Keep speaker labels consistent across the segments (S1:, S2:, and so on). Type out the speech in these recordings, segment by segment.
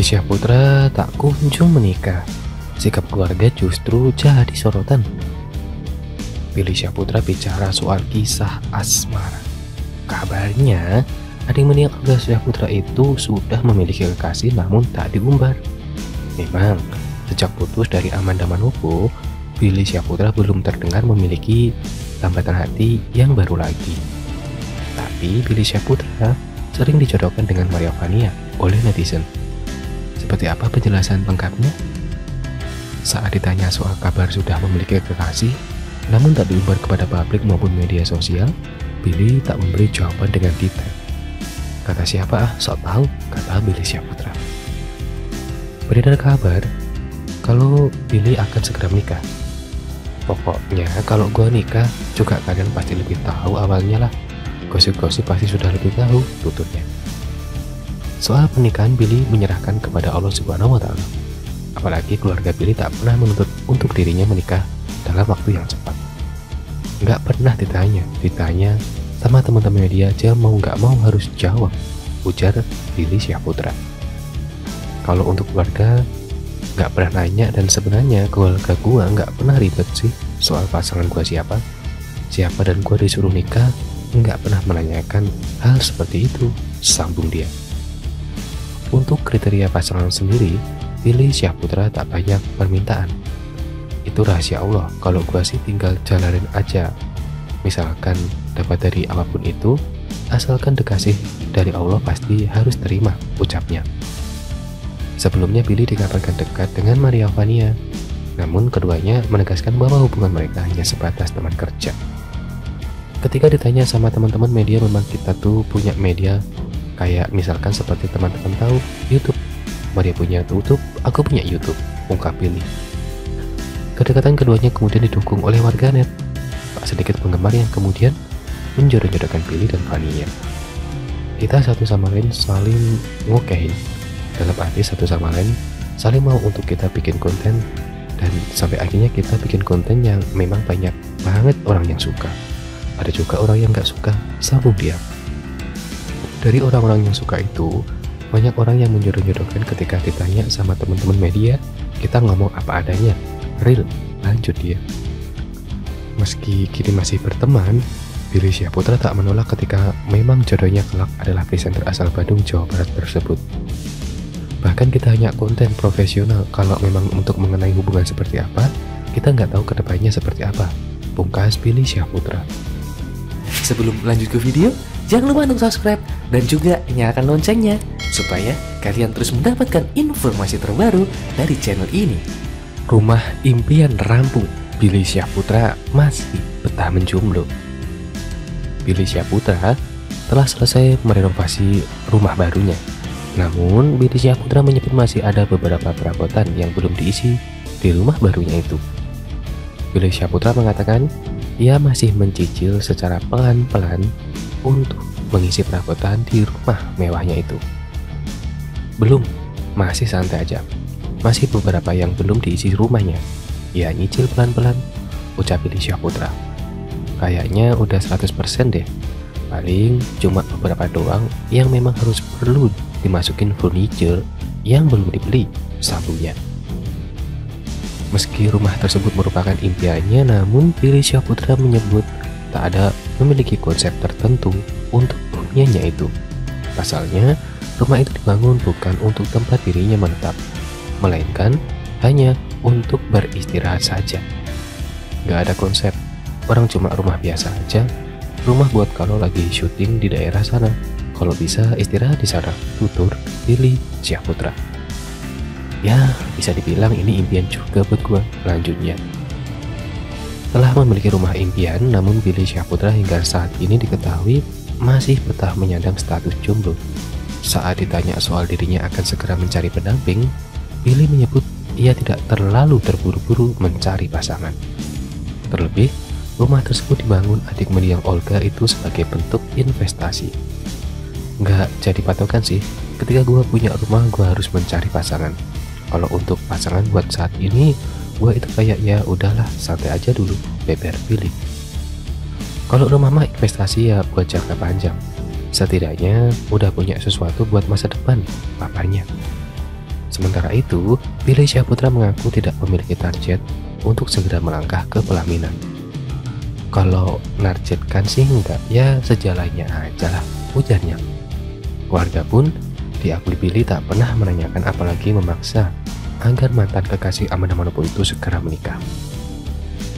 S1: Billy Syahputra tak kunjung menikah. Sikap keluarga justru jadi sorotan. Billy Syahputra bicara soal kisah asmara. Kabarnya, adik mendiang keluarga Syahputra itu sudah memiliki kekasih namun tak diumbar. Memang, sejak putus dari Amanda Manopo, Billy Syahputra belum terdengar memiliki lambatan hati yang baru lagi. Tapi Billy Syahputra sering dijodohkan dengan Maria Vania oleh netizen. Seperti apa penjelasan lengkapnya? Saat ditanya soal kabar sudah memiliki kekasih, namun tak diumbar kepada publik maupun media sosial, Billy tak memberi jawaban dengan detail. Kata siapa sok tahu, kata Billy Syahputra. Beredar kabar kalau Billy akan segera menikah. Pokoknya kalau gua nikah juga kalian pasti lebih tahu awalnya lah. Gosip-gosip pasti sudah lebih tahu, tuturnya. Soal pernikahan, Billy menyerahkan kepada Allah Subhanahu wa Ta'ala. Apalagi keluarga Billy tak pernah menuntut untuk dirinya menikah dalam waktu yang cepat. Nggak pernah ditanya sama teman-teman media aja mau nggak mau harus jawab, ujar Billy Syahputra. Kalau untuk keluarga nggak pernah nanya, dan sebenarnya keluarga gua nggak pernah ribet sih soal pasangan gua siapa dan gua disuruh nikah nggak pernah menanyakan hal seperti itu, sambung dia. Untuk kriteria pasangan sendiri, Billy Syahputra tak banyak permintaan. Itu rahasia Allah, kalau gua sih tinggal jalanin aja. Misalkan dapat dari apapun itu, asalkan dikasih dari Allah pasti harus terima, ucapnya. Sebelumnya Billy dikabarkan dekat dengan Maria Vania, namun keduanya menegaskan bahwa hubungan mereka hanya sebatas teman kerja. Ketika ditanya sama teman-teman media, memang kita tuh punya media, kayak misalkan seperti teman-teman tahu YouTube. Maria punya YouTube, aku punya YouTube, ungkap Billy. Kedekatan keduanya kemudian didukung oleh warganet. Tak sedikit penggemar yang kemudian menjodoh-jodohkan Billy dan Vania. Kita satu sama lain saling ngokehin, dalam arti satu sama lain saling mau untuk kita bikin konten, dan sampai akhirnya kita bikin konten yang memang banyak banget orang yang suka. Ada juga orang yang gak suka, sambung dia. Dari orang-orang yang suka itu, banyak orang yang menjodoh-jodohkan. Ketika ditanya sama teman-teman media, kita ngomong apa adanya, real, lanjut dia. Meski kini masih berteman, Billy Syahputra tak menolak ketika memang jodohnya kelak adalah presenter asal Bandung, Jawa Barat tersebut. Bahkan kita hanya konten profesional, kalau memang untuk mengenai hubungan seperti apa, kita nggak tahu kedepannya seperti apa, pungkas Billy Syahputra.
S2: Sebelum lanjut ke video, jangan lupa untuk subscribe dan juga nyalakan loncengnya supaya kalian terus mendapatkan informasi terbaru dari channel ini.
S1: Rumah impian rampung, Billy Syahputra masih betah menjomblo. Billy Syahputra telah selesai merenovasi rumah barunya. Namun, Billy Syahputra menyebut masih ada beberapa perabotan yang belum diisi di rumah barunya itu. Billy Syahputra mengatakan ia masih mencicil secara pelan-pelan untuk mengisi perabotan di rumah mewahnya itu. Belum, masih santai aja. Masih beberapa yang belum diisi rumahnya. Ya nyicil pelan-pelan, ucap Billy Syahputra. Kayaknya udah 100% deh. Paling cuma beberapa doang yang memang harus perlu dimasukin furniture yang belum dibeli, sambungnya. Meski rumah tersebut merupakan impiannya, namun Billy Syahputra menyebut tak ada memiliki konsep tertentu untuk huniannya itu. Pasalnya, rumah itu dibangun bukan untuk tempat dirinya menetap, melainkan hanya untuk beristirahat saja. Gak ada konsep, orang cuma rumah biasa aja, rumah buat kalau lagi syuting di daerah sana, kalau bisa istirahat di sana, tutur Billy Syahputra. Ya, bisa dibilang ini impian juga buat gua, lanjutnya. Telah memiliki rumah impian, namun Billy Syahputra hingga saat ini diketahui masih betah menyandang status jomblo. Saat ditanya soal dirinya akan segera mencari pendamping, Billy menyebut ia tidak terlalu terburu-buru mencari pasangan. Terlebih, rumah tersebut dibangun adik mendiang Olga itu sebagai bentuk investasi. Nggak jadi patokan sih, ketika gua punya rumah gua harus mencari pasangan. Kalau untuk pasangan buat saat ini, gua itu kayak ya udahlah santai aja dulu, beber Billy. Kalau rumah mah investasi ya buat jangka panjang. Setidaknya udah punya sesuatu buat masa depan, paparnya. Sementara itu, Billy Syahputra mengaku tidak memiliki target untuk segera melangkah ke pelaminan. Kalau narjetkan sih enggak, ya sejalannya aja lah, ujarnya. Keluarga pun diakui Billy tak pernah menanyakan apalagi memaksa agar mantan kekasih aman-aman itu segera menikah.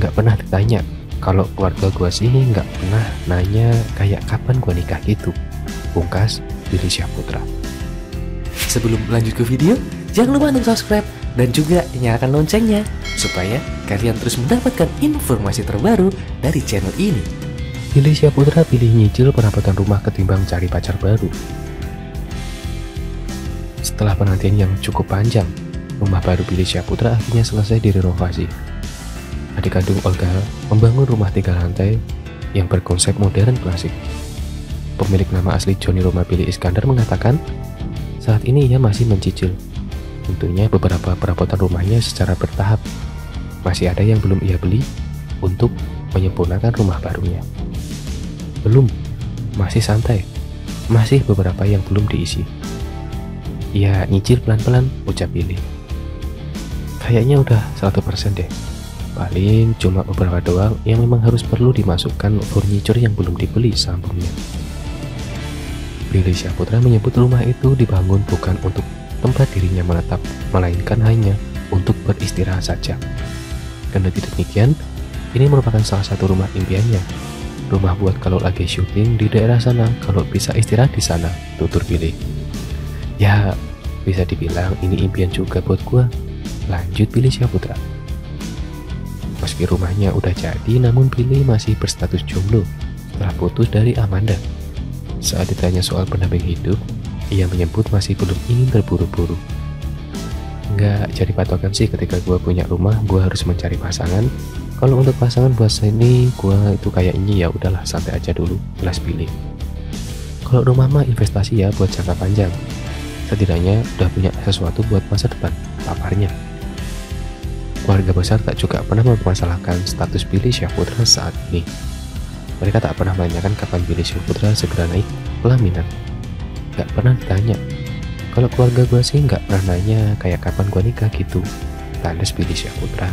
S1: Nggak pernah ditanya, kalau keluarga gua sih nggak pernah nanya kayak kapan gua nikah gitu, pungkas Billy Syahputra.
S2: Sebelum lanjut ke video, jangan lupa untuk subscribe dan juga nyalakan loncengnya supaya kalian terus mendapatkan informasi terbaru dari channel ini.
S1: Billy Syahputra pilih nyicil perabotan rumah ketimbang cari pacar baru. Setelah penantian yang cukup panjang, rumah baru Billy Syahputra akhirnya selesai direnovasi. Adik kandung Olga membangun rumah 3 lantai yang berkonsep modern klasik. Pemilik nama asli Johnny Roma Billy Iskandar mengatakan, saat ini ia masih mencicil. Tentunya beberapa perabotan rumahnya secara bertahap. Masih ada yang belum ia beli untuk menyempurnakan rumah barunya. Belum, masih santai. Masih beberapa yang belum diisi. Ia nyicil pelan-pelan, ucap Billy. Kayaknya udah 100% deh. Paling cuma beberapa doang yang memang harus perlu dimasukkan furniture yang belum dibeli sambungnya. Billy Syahputra menyebut rumah itu dibangun bukan untuk tempat dirinya menetap, melainkan hanya untuk beristirahat saja. Kendati demikian, ini merupakan salah satu rumah impiannya. Rumah buat kalau lagi syuting di daerah sana, kalau bisa istirahat di sana, tutur Billy. Ya, bisa dibilang ini impian juga buat gua, lanjut Billy Syahputra. Meski rumahnya udah jadi, namun Billy masih berstatus jomblo setelah putus dari Amanda. Saat ditanya soal pendamping hidup, ia menyebut masih belum ingin terburu-buru. Nggak jadi patokan sih ketika gue punya rumah, gue harus mencari pasangan. Kalau untuk pasangan buat sini, gue itu kayaknya ya udahlah santai aja dulu, jelas Billy. Kalau rumah mah investasi ya buat jangka panjang. Setidaknya udah punya sesuatu buat masa depan, paparnya. Keluarga besar tak juga pernah mempermasalahkan status Billy Syahputra saat ini. Mereka tak pernah menanyakan kapan Billy Syahputra segera naik pelaminan. Gak pernah ditanya. Kalau keluarga gue sih gak pernah nanya kayak kapan gue nikah gitu, tandas Billy Syahputra.